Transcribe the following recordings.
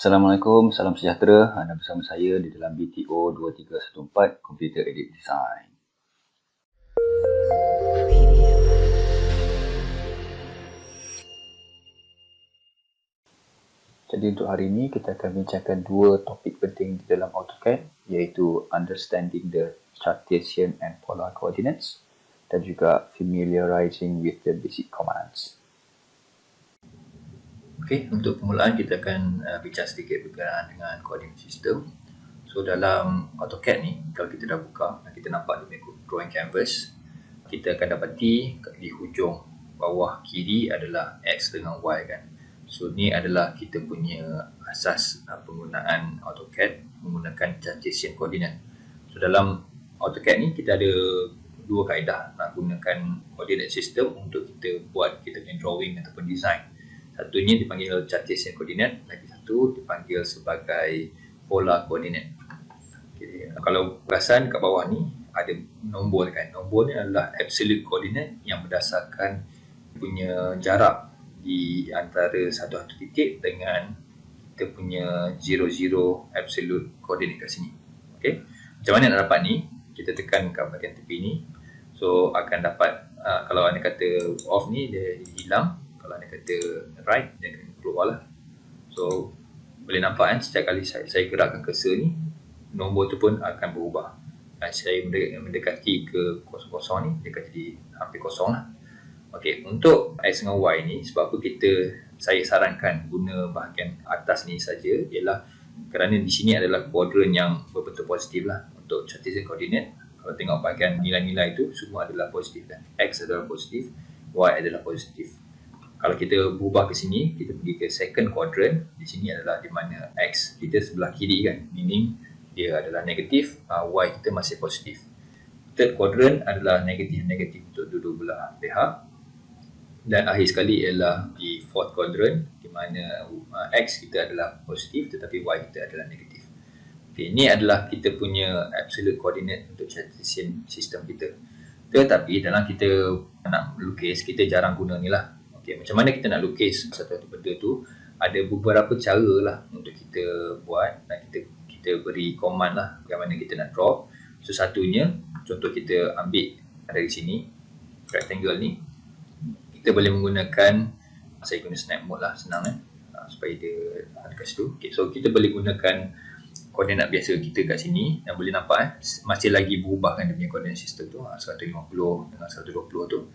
Assalamualaikum, salam sejahtera. Anda bersama saya di dalam BTO 2314 Computer Edit Design. Jadi untuk hari ini kita akan bincangkan dua topik penting di dalam AutoCAD, iaitu Understanding the Cartesian and Polar Coordinates dan juga Familiarizing with the Basic Commands. Okey, untuk permulaan kita akan bincang sedikit berkenaan dengan coordinate system. So dalam AutoCAD ni, kalau kita dah buka dan kita nampak dia punya drawing canvas, kita akan dapati di hujung bawah kiri adalah X dengan Y kan. So ni adalah kita punya asas penggunaan AutoCAD menggunakan Cartesian coordinate. So dalam AutoCAD ni kita ada dua kaedah nak gunakan coordinate system untuk kita buat kita punya drawing ataupun design. Satunya dipanggil Cartesian coordinate, lagi satu dipanggil sebagai polar coordinate. Okay. Kalau perasan kat bawah ni ada nombor kan. Nombor ni adalah absolute coordinate yang berdasarkan punya jarak di antara satu titik dengan kita punya 00 absolute coordinate kat sini. Okey. Macam mana nak dapat ni? Kita tekan kat bahagian tepi ni. So akan dapat kalau anda kata off ni dia hilang. Kalau anda kata right, dia akan keluar lah. So, boleh nampak kan, setiap kali saya gerakkan cursor ni, nombor tu pun akan berubah. Saya mendekati ke kosong-kosong ni, dia akan jadi hampir kosong lah. Okey, untuk X dengan Y ni, sebab apa saya sarankan guna bahagian atas ni saja, ialah kerana di sini adalah kuadran yang berbentuk positif lah. Untuk Cartesian coordinate, kalau tengok bahagian nilai-nilai tu, semua adalah positif kan. X adalah positif, Y adalah positif. Kalau kita berubah ke sini, kita pergi ke second quadrant. Di sini adalah di mana X kita sebelah kiri kan. Meaning dia adalah negatif, Y kita masih positif. Third quadrant adalah negatif-negatif untuk dua-dua belah pihak. Dan akhir sekali ialah di fourth quadrant di mana X kita adalah positif tetapi Y kita adalah negatif. Okay, ini adalah kita punya absolute coordinate untuk Cartesian system kita. Tetapi dalam kita nak melukis, kita jarang guna ni lah. Okay, macam mana kita nak lukis satu benda tu, ada beberapa cara lah untuk kita buat dan kita beri command lah bagaimana kita nak draw. So satunya, contoh kita ambil dari sini rectangle ni, kita boleh menggunakan, saya guna snap mode lah, senang supaya dia ada kat situ. Okay, so kita boleh gunakan koordinat biasa kita kat sini dan boleh nampak masih lagi berubah kan dia punya koordinat sistem tu, 150 dengan 120 tu.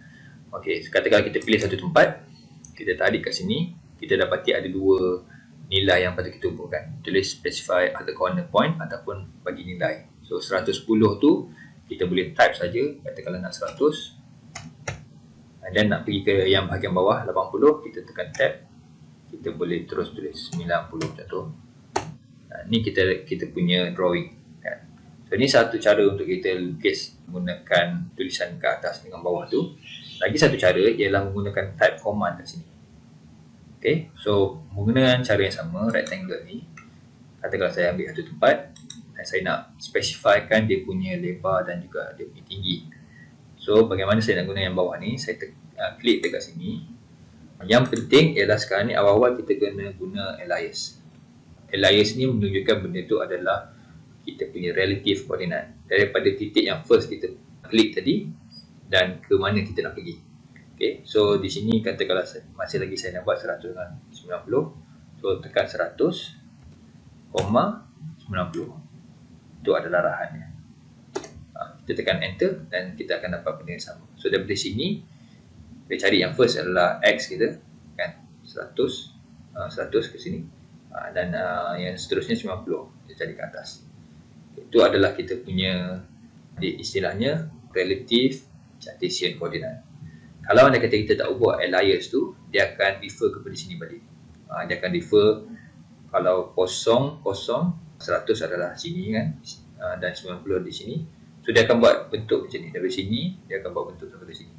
Okey, katakan kita pilih satu tempat, kita tarik kat sini, kita dapati ada dua nilai yang patut kita ukurkan. Tulis specify at the corner point ataupun bagi nilai. So 110 tu kita boleh type saja, katakanlah nak 100. Dan nak pergi ke yang bahagian bawah 80, kita tekan tab. Kita boleh terus tulis 90 macam tu. Ni kita punya drawing kan. So ni satu cara untuk kita lukis menggunakan tulisan ke atas dengan bawah tu. Lagi satu cara ialah menggunakan type command kat sini. Okay, so menggunakan cara yang sama, rectangle ni, katakanlah saya ambil satu tempat dan saya nak specifykan dia punya lebar dan juga dia punya tinggi. So bagaimana saya nak guna yang bawah ni, saya klik dekat sini. Yang penting ialah sekarang ni awal-awal kita kena guna alias. Alias ni menunjukkan benda tu adalah kita punya relative coordinate. Daripada titik yang first kita klik tadi dan ke mana kita nak pergi. Okay, so di sini katakanlah masih lagi saya nak buat 100 dengan 90. So tekan 100,90. Itu adalah arahannya. Kita tekan enter dan kita akan dapat benda yang sama. So daripada sini kita cari yang first adalah X kita kan, 100 ke sini. Dan yang seterusnya 90 kita cari ke atas. Itu adalah kita punya istilahnya relative Cartesian coordinate. Kalau anda kata kita tak buat alias tu, dia akan refer kepada sini balik. Dia akan refer kalau 0, 100 adalah sini kan, dan 90 di sini. So dia akan buat bentuk macam ni. Dari sini dia akan buat bentuk sampai sini.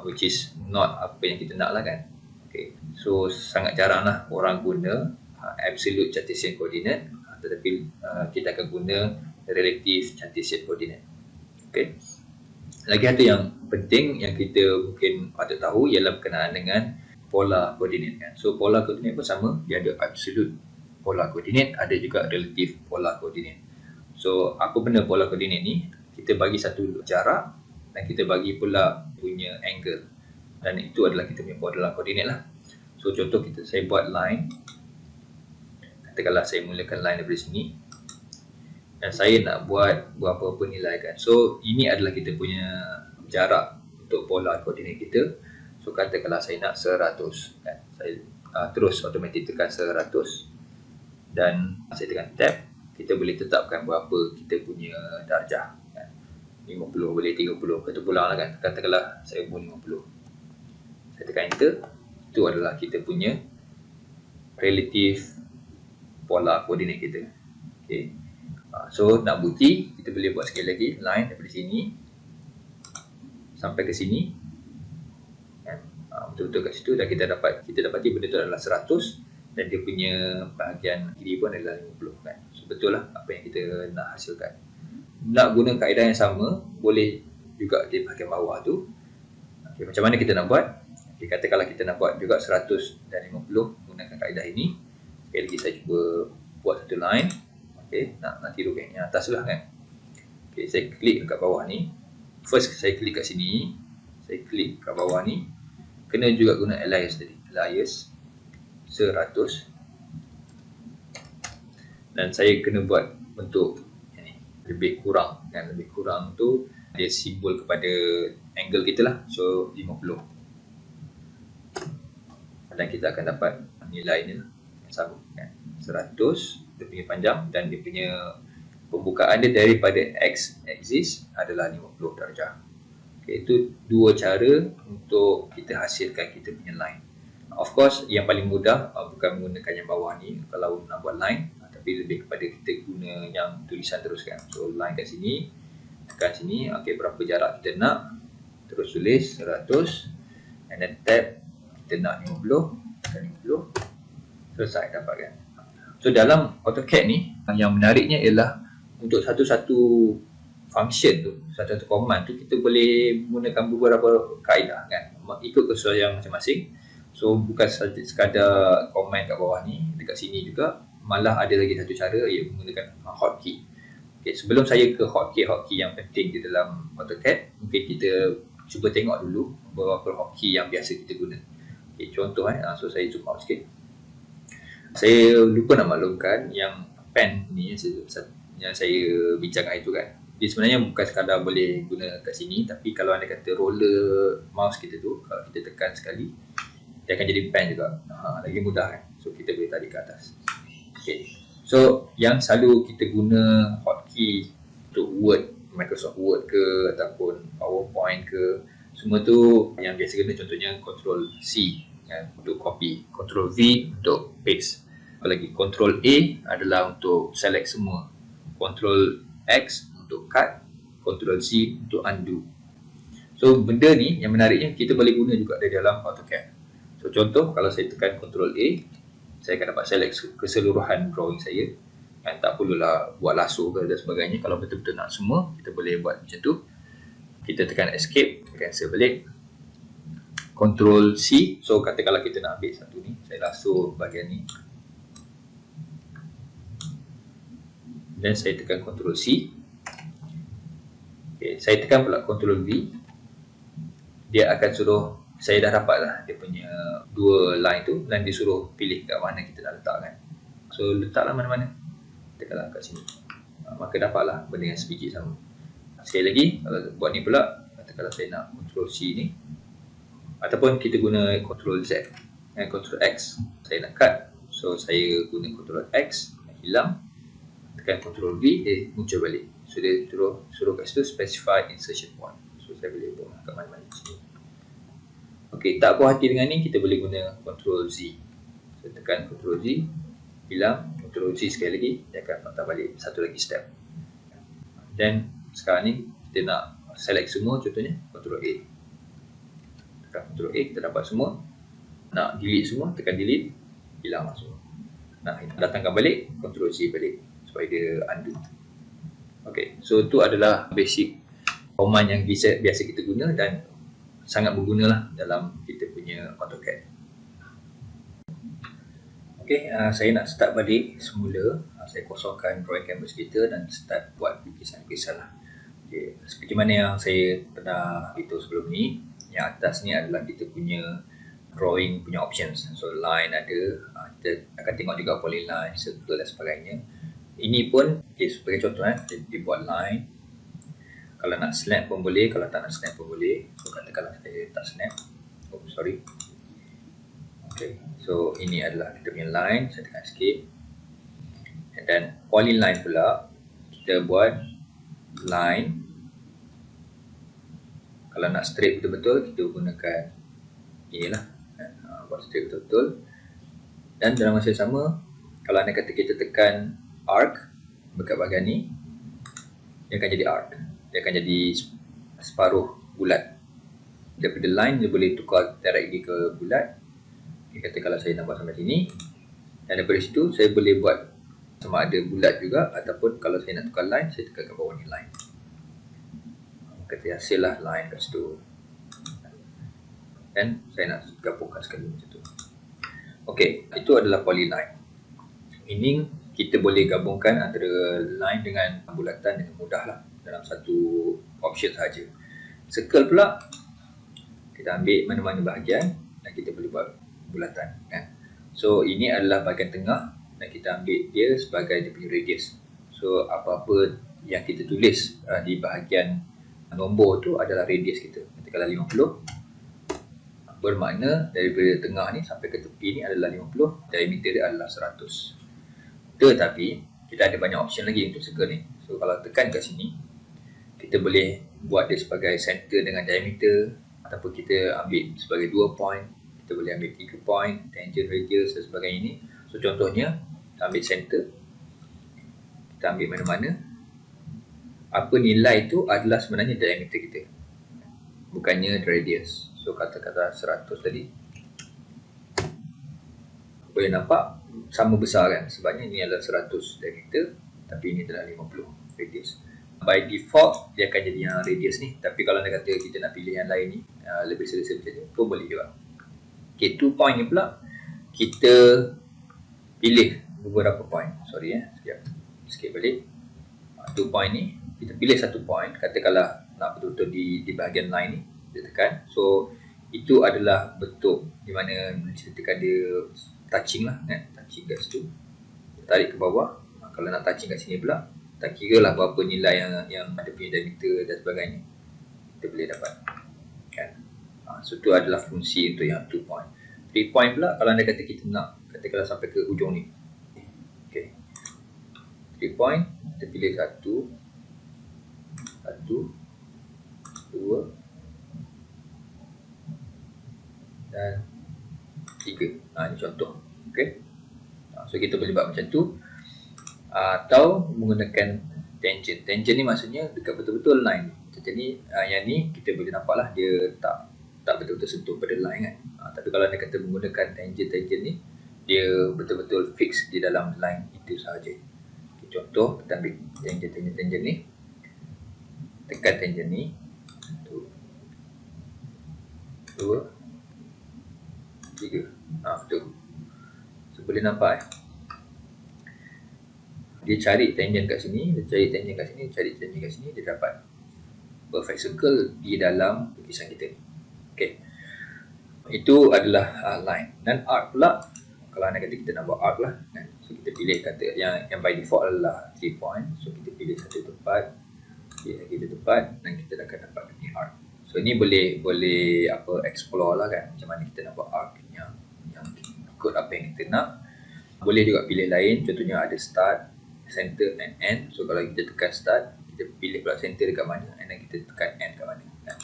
Which is not apa yang kita nak lah kan. Okay. So sangat jarang lah orang guna absolute Cartesian coordinate, tetapi kita akan guna relative Cartesian coordinate. Okay. Lagi satu yang penting yang kita mungkin patut tahu ialah berkenaan dengan polar coordinate kan. So polar coordinate pun sama, dia ada absolute polar coordinate, ada juga relative polar coordinate. So apa benda polar coordinate ni? Kita bagi satu jarak dan kita bagi pula punya angle, dan itu adalah kita punya polar coordinate lah. So contoh saya buat line, katakanlah saya mulakan line daripada sini dan saya nak buat berapa-apa nilai kan. So ini adalah kita punya jarak untuk polar coordinate kita. So katakanlah saya nak 100 kan. Saya terus automatic tekan 100 dan saya tekan tab, kita boleh tetapkan berapa kita punya darjah kan. 50 boleh 30, kata pulang lah kan. Katakanlah saya buat 50, saya tekan enter. Itu adalah kita punya relative polar coordinate kita. Okay. So nak bukti, kita boleh buat sekali lagi line daripada sini sampai ke sini kan? Betul-betul kat situ, dan kita dapati benda tu adalah 100 dan dia punya bahagian kiri pun adalah 50 kan. So betul lah apa yang kita nak hasilkan. Nak guna kaedah yang sama, boleh juga di bahagian bawah tu. Okay, macam mana kita nak buat? Okay, katakanlah kita nak buat juga 100 dan 50 menggunakan kaedah ini. Sekali lagi saya cuba buat satu line. Okay, nak tiru yang atas lah kan. Okay, saya klik kat bawah ni. First saya klik kat sini, saya klik kat bawah ni. Kena juga guna alias tadi, alias 100, dan saya kena buat bentuk ni lebih kurang kan. Lebih kurang tu dia simbol kepada angle kita lah. So 50, dan kita akan dapat nilai ni lah yang sama kan. 100 dia punya panjang dan dia punya pembukaan dia daripada x axis adalah 50 darjah. Okay, itu dua cara untuk kita hasilkan kita punya line. Of course yang paling mudah bukan menggunakan yang bawah ni kalau nak buat line, tapi lebih kepada kita guna yang tulisan terus kan. So line kat sini, tekan sini, okay, berapa jarak kita nak, terus tulis 100, and then tab, kita nak 50, tekan 50, selesai dapat kan. So dalam AutoCAD ni yang menariknya ialah untuk satu-satu function tu, satu-satu command tu, kita boleh menggunakan beberapa kaedah kan, ikut kesesuaian masing-masing. So bukan saja sekadar command kat bawah ni, dekat sini juga malah ada lagi satu cara, iaitu menggunakan hotkey. Okay, sebelum saya ke hotkey yang penting di dalam AutoCAD, mungkin kita cuba tengok dulu beberapa hotkey yang biasa kita guna. Okay, contoh so saya zoom out sikit. Saya lupa nak maklumkan yang pen ni yang saya bincangkan itu kan. Dia sebenarnya bukan sekadar boleh guna kat sini, tapi kalau anda kata roller mouse kita tu, kalau kita tekan sekali, dia akan jadi pen juga. Lagi mudah kan. So kita boleh tarik ke atas. Okay. So yang selalu kita guna hotkey untuk Word, Microsoft Word ke ataupun PowerPoint ke, semua tu yang biasa guna contohnya Ctrl C kan, untuk copy, Ctrl V untuk paste. Apalagi Ctrl A adalah untuk select semua, Ctrl X untuk cut, Ctrl C untuk undo. So benda ni yang menariknya kita boleh guna juga dari dalam AutoCAD. So contoh kalau saya tekan Ctrl A, saya akan dapat select keseluruhan drawing saya kan. Tak perlulah buat lasso ke dan sebagainya. Kalau betul-betul nak semua, kita boleh buat macam tu. Kita tekan escape, cancel balik, Ctrl C. So katakanlah kita nak ambil satu ni, saya lasso bahagian ni, dan saya tekan Ctrl C. Okay, saya tekan pula Ctrl V. Dia akan suruh, saya dah dapat lah dia punya dua line tu, dan dia suruh pilih kat mana kita nak letakkan. So letaklah mana-mana, tekanlah kat sini, maka dapatlah benda yang sebiji sama. Sekali lagi, kalau buat ni pula, katakanlah saya nak Ctrl C ni, ataupun kita guna Ctrl Z dan Ctrl X. Saya nak cut, so saya guna Ctrl X, hilang, tekan Ctrl V, muncul balik. So dia suruh kat situ specify insertion point. So saya boleh buat kat mana-mana sini. Ok, tak puas hati dengan ni, kita boleh guna Ctrl Z. Saya tekan Ctrl Z, hilang, Ctrl Z sekali lagi, dia akan patah balik satu lagi step. Dan sekarang ni kita nak select semua, contohnya Ctrl A. Tekan Ctrl A, kita dapat semua. Nak delete semua, tekan delete, hilang semua. Nak datangkan balik, Ctrl Z balik supaya dia undo. Ok, so itu adalah basic command yang biasa kita guna dan sangat berguna lah dalam kita punya AutoCAD. Ok, Saya nak start balik semula. Saya kosongkan drawing canvas kita dan start buat lukisan-lukisan lah. Seperti mana yang saya pernah beritahu sebelum ni, yang atas ni adalah kita punya drawing punya options. So line ada, kita akan tengok juga polyline, circle dan sebagainya. Ini pun sebagai contoh, kita buat line. Kalau nak snap pun boleh, kalau tak nak snap pun boleh. So katakanlah saya tak snap. Oh sorry. So ini adalah kita punya line. Saya tekan escape. And then polyline pula, kita buat line. Kalau nak straight betul-betul, kita gunakan inilah, buat straight betul-betul. Dan dalam masa yang sama, kalau anda kata kita tekan arc dekat bahagian ni, dia akan jadi arc. Dia akan jadi separuh bulat. Daripada line dia boleh tukar directly ke bulat. Dia kata kalau saya nak buat sampai sini, dan daripada situ saya boleh buat sama ada bulat juga, ataupun kalau saya nak tukar line, saya tekan kat bawah ni line. Kata hasil lah line kat situ. Dan saya nak gabungkan sekali macam tu. Okey, itu adalah polyline. Ini kita boleh gabungkan antara line dengan bulatan dengan mudah lah dalam satu option sahaja. Circle pula, kita ambil mana-mana bahagian dan kita boleh buat bulatan, kan? So ini adalah bahagian tengah dan kita ambil dia sebagai dia punya radius. So apa-apa yang kita tulis di bahagian nombor tu adalah radius kita. Katakanlah 50, bermakna daripada tengah ni sampai ke tepi ni adalah 50, diameter dia adalah 100. Tetapi kita ada banyak option lagi untuk circle ni. So kalau tekan kat sini, kita boleh buat dia sebagai center dengan diameter, ataupun kita ambil sebagai 2 point, kita boleh ambil 3 point, tangent, radius dan sebagainya ni. So contohnya, kita ambil center, kita ambil mana-mana, apa nilai tu adalah sebenarnya diameter kita, bukannya radius. So kata-kata 100 tadi, boleh nampak sama besar kan, sebabnya ini adalah 100 diameter, tapi ini adalah 50 radius. By default dia akan jadi yang radius ni, tapi kalau anda kata kita nak pilih yang lain ni, lebih selesa macam ni pun boleh juga. Okay, 2 point ni pula kita pilih beberapa point. Sorry sekejap, skip balik. 2 point ni kita pilih satu point, katakanlah nak betul-betul di bahagian line ni, kita tekan. So itu adalah bentuk di mana kita tekan dia touching lah, kan? Touching kat situ, tarik ke bawah. Kalau nak touching kat sini pula, tak kira lah berapa nilai yang ada punya diameter dan sebagainya, kita boleh dapat, kan? So itu adalah fungsi untuk yang 2 point. 3 point pula, kalau anda kata kita nak katakanlah sampai ke hujung ni. Okay, 3 point, kita pilih 1, 2 dan 3. Ini contoh. Okay, so kita boleh buat macam tu, atau menggunakan tangent. Tangent ni maksudnya dekat betul-betul line. Jadi yang ni kita boleh nampak lah dia tak betul-betul sentuh pada line, kan? Tapi kalau anda kata menggunakan tangent ni, dia betul-betul fix di dalam line itu sahaja. Okay, contoh, kita ambil tangent ni, tekan tangent ni, 2, 3. Betul. So boleh nampak dia cari tangent kat sini, dia cari tangent kat sini, cari tangent kat sini, dia dapat perfect circle di dalam lukisan kita ni. Okay, itu adalah line. Dan arc pula, kalau anda kata kita nak buat arc lah, kan? So kita pilih kata yang by default adalah 3 point. So kita pilih satu tempat, pilih lagi satu tempat, dan kita akan dapat ni arc. So ini boleh explore lah, kan, macam mana kita nak buat arc yang ikut apa yang kita nak. Boleh juga pilih lain, contohnya ada start, center and end. So kalau kita tekan start, kita pilih pula center dekat mana, and then kita tekan end kat mana, kan?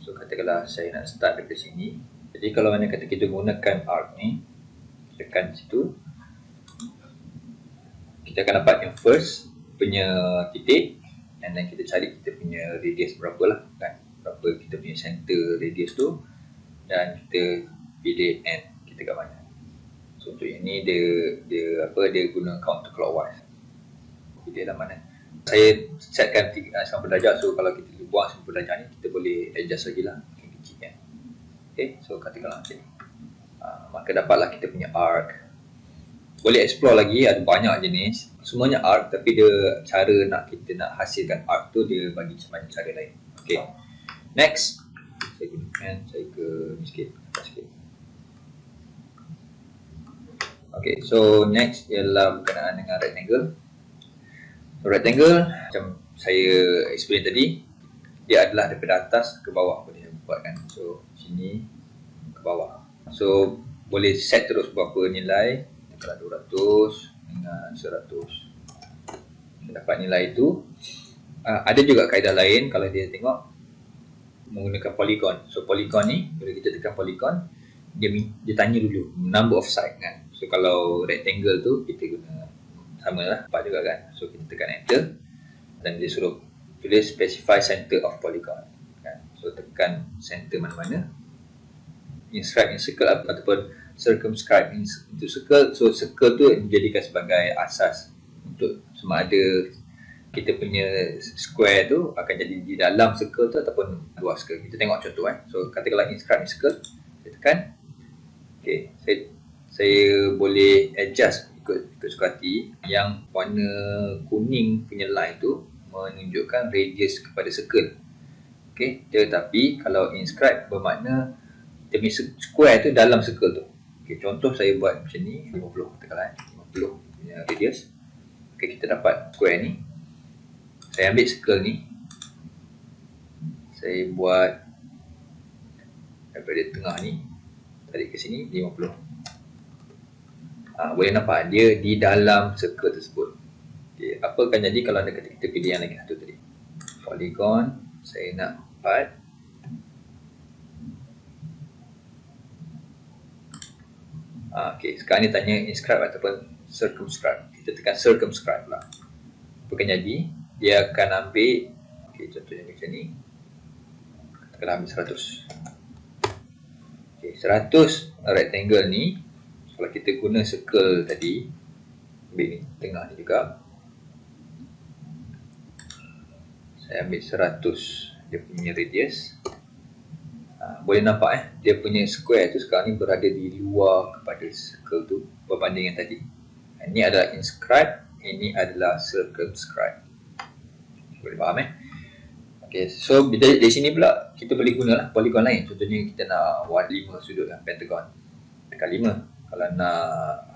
So katakanlah saya nak start dekat sini. Jadi kalau anda kata kita gunakan arc ni, tekan situ, kita akan dapat yang first punya titik, and then kita cari kita punya radius berapa lah, kan? Berapa kita punya center radius tu, dan kita pilih end kita kat mana. So untuk yang ni dia guna counterclockwise. Pilih lah mana. Saya setkan 90 darjah, so kalau kita buang 90 darjah ni, kita boleh adjust lagi lah, makin kecil, kan? Okay, so katakanlah macam ni. Maka dapatlah kita punya arc. boleh explore lagi, ada banyak jenis. Semuanya art, tapi dia cara kita nak hasilkan art tu dia bagi macam cara lain. Okay, next saya ke ni sikit, atas sikit. Okay, so next ialah berkenaan dengan rectangle. So, rectangle macam saya explain tadi, dia adalah daripada atas ke bawah boleh buat kan. So sini ke bawah, so boleh set terus berapa nilai. Kalau 200 dengan 100 dapat nilai itu. Ada juga kaedah lain kalau dia tengok menggunakan polygon. So polygon ni, bila kita tekan polygon, dia tanya dulu number of side kan. So kalau rectangle tu kita guna sama lah, 4 juga kan. So kita tekan enter dan dia suruh tulis specify center of polygon kan. So tekan center mana-mana, inscribe in circle ataupun circumscribe into circle. So circle tu dijadikan sebagai asas untuk sama ada kita punya square tu akan jadi di dalam circle tu ataupun luar circle. Kita tengok contoh kan. So katakanlah inscribe in circle, saya tekan. Okay, saya boleh adjust ikut suka hati. Yang warna kuning punya line tu menunjukkan radius kepada circle. Okay, tetapi kalau inscribe bermakna dia punya square tu dalam circle tu. Okay, contoh saya buat macam ni, 50 katakanlah 50 punya radius. Okay, kita dapat square ni. Saya ambil circle ni, saya buat daripada tengah ni tarik ke sini 50. Boleh nampak dia di dalam circle tersebut. Okay, apa akan jadi kalau ada kita pilih yang lagi satu tadi, polygon. Saya nak 4. Okay, sekarang ni tanya inscribe ataupun circumscribe. Kita tekan circumscribe lah. Apa akan jadi? Dia akan ambil, okay, contohnya macam ni, katakanlah ambil 100. Okay, 100 rectangle ni, kalau kita guna circle tadi, ambil ni, tengah ni juga, saya ambil 100 dia punya radius. Boleh nampak dia punya square tu sekarang ni berada di luar kepada circle tu berbanding yang tadi. Ini adalah inscribe, ini adalah circumscribe. Boleh faham Okay, so dari sini pula kita boleh gunalah polygon lain. Contohnya kita nak buat 5 sudut kan, pentagon, tekan 5. Kalau nak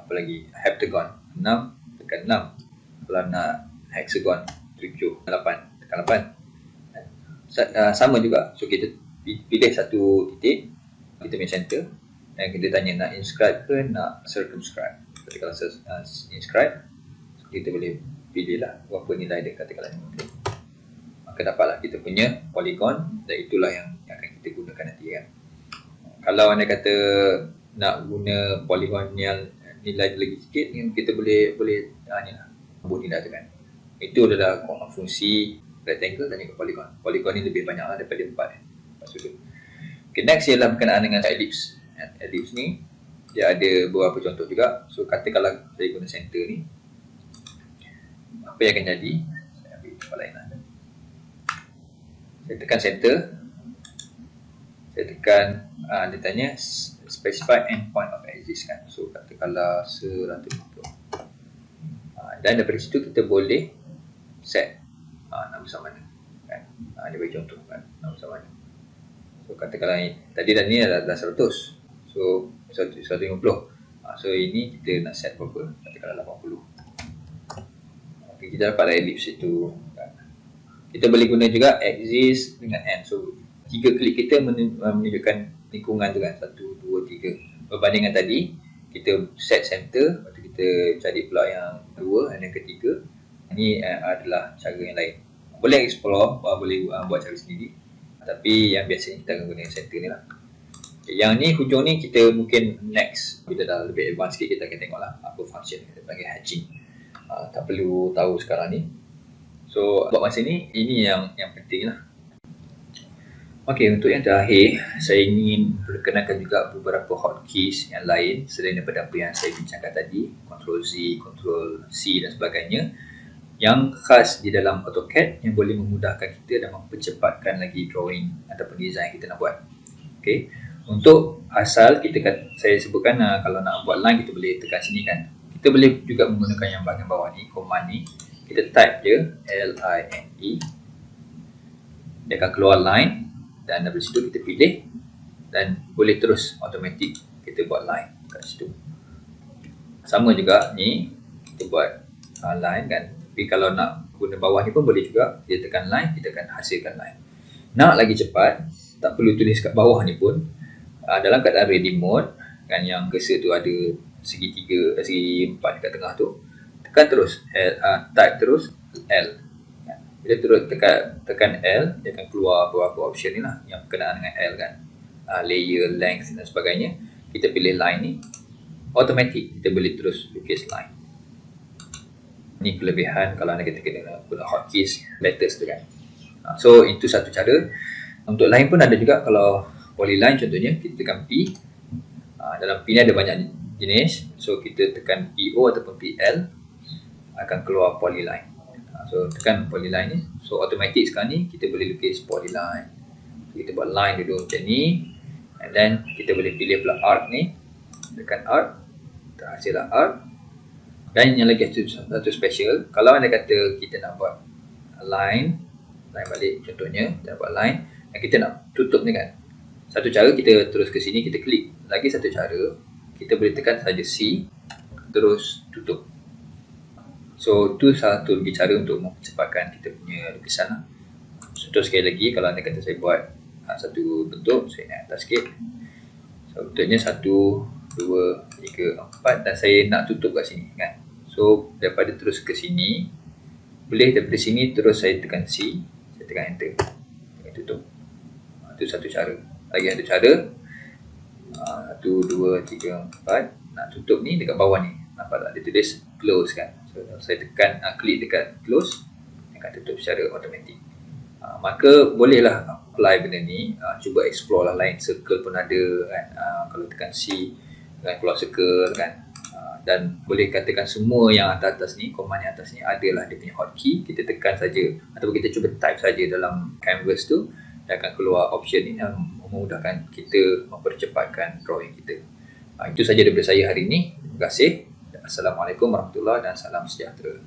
apa lagi, heptagon, 6, tekan 6. Kalau nak hexagon, 7, 8, tekan 8. Sama juga. So kita pilih satu titik, kita punya center, dan kita tanya nak inscribe ke nak circumscribe. Jadi kalau inscribe, kita boleh pilih lah berapa nilai dia, katakanlah 50. Maka dapatlah kita punya polygon, dan itulah yang akan kita gunakan nanti kan. Kalau anda kata nak guna polygon yang nilai lagi sikit, kita boleh ni lah, buat nilai tu kan. Itu adalah fungsi rectangle dan juga polygon. Polygon ni lebih banyak lah daripada 4 sudut. Okay, next ialah berkenaan dengan ellipse. Ellipse ni dia ada beberapa contoh juga. So katakanlah saya guna center ni, apa yang akan jadi, saya ambil tempat lain lah. Saya tekan center, saya tekan dia tanya specify endpoint of axis kan. So katakanlah 150. Dan daripada situ kita boleh set nak besar mana kan. Dia bagi contoh kan, nak besar mana. So katakanlah tadi dan ni adalah 100. So 150. So ini kita nak set berapa? Katakanlah 80. Okay, kita dapat ellipse itu kan. Kita boleh guna juga axis dengan end. So 3 klik kita menunjukkan lingkungan tu kan, 1, 2, 3. Berbanding dengan tadi, kita set center, lepas tu kita cari pula yang 2 dan yang ketiga. Ini adalah cara yang lain. Boleh explore, boleh buat cara sendiri. Tapi yang biasanya kita akan guna yang center ni lah. Yang ni, hujung ni kita mungkin next, bila dah lebih advance sikit, kita akan tengok lah apa function kita panggil hatching. Tak perlu tahu sekarang ni. So buat masa ni, ini yang penting lah. Okay, untuk yang terakhir, saya ingin perkenalkan juga beberapa hotkeys yang lain selain daripada apa yang saya bincangkan tadi, Ctrl Z, Ctrl C dan sebagainya, yang khas di dalam AutoCAD yang boleh memudahkan kita dan mempercepatkan lagi drawing ataupun design kita nak buat. Okay, untuk asal saya sebutkan kalau nak buat line kita boleh tekan sini kan. Kita Kita boleh juga menggunakan yang bahagian bawah ni, command ni. Kita type je line, dia akan keluar line, dan dari situ kita pilih dan boleh terus automatic kita buat line kat situ. Sama juga ni kita buat line kan, tapi kalau nak guna bawah ni pun boleh juga, kita tekan line, kita akan hasilkan line. Nak lagi cepat, tak perlu tulis kat bawah ni pun, dalam keadaan ready mode kan, yang cursor tu ada segi 4 dekat tengah tu, tekan terus type terus L. Bila terus tekan L, dia akan keluar beberapa option ni lah yang berkenaan dengan L kan, layer, length dan sebagainya. Kita pilih line ni, automatic kita boleh terus lukis line. Ni kelebihan kalau anda kena guna hotkeys letters tu kan. So itu satu cara. Untuk line pun ada juga, kalau polyline contohnya, kita tekan P. Dalam P ni ada banyak jenis, so kita tekan PO ataupun PL, akan keluar polyline. So tekan polyline ni, so automatic sekarang ni kita boleh lukis polyline. So, kita buat line dulu macam ni, and then kita boleh pilih pula arc ni, tekan arc, terhasillah arc. Dan yang lagi satu special, kalau anda kata kita nak buat line balik contohnya, kita nak buat line dan kita nak tutup ni kan, satu cara kita terus ke sini, kita klik. Lagi satu cara, kita boleh tekan saja C, terus tutup. So tu satu lagi cara untuk mempercepatkan kita punya lukisan lah. Contoh sekali lagi, kalau anda kata saya buat satu bentuk, saya naik atas sikit. So bentuknya 1, 2, 3, 4 dan saya nak tutup kat sini kan. So daripada terus ke sini, boleh daripada sini terus saya tekan C, saya tekan enter, saya tutup. Itu satu cara. Lagi satu cara, 1, 2, 3, 4, nak tutup ni dekat bawah ni, nampak tak dia tulis close kan. So saya tekan, klik dekat close, dia akan tutup secara automatik. Maka bolehlah apply benda ni, cuba explore lah, line circle pun ada kan. Kalau tekan C akan keluar circle kan. Dan boleh katakan semua yang atas ni, command yang atas ni adalah dia punya hotkey. Kita tekan saja ataupun kita cuba type saja dalam canvas tu, dia akan keluar option ni yang memudahkan kita mempercepatkan drawing kita. Itu saja daripada saya hari ini. Terima kasih. Assalamualaikum warahmatullahi wabarakatuh dan salam sejahtera.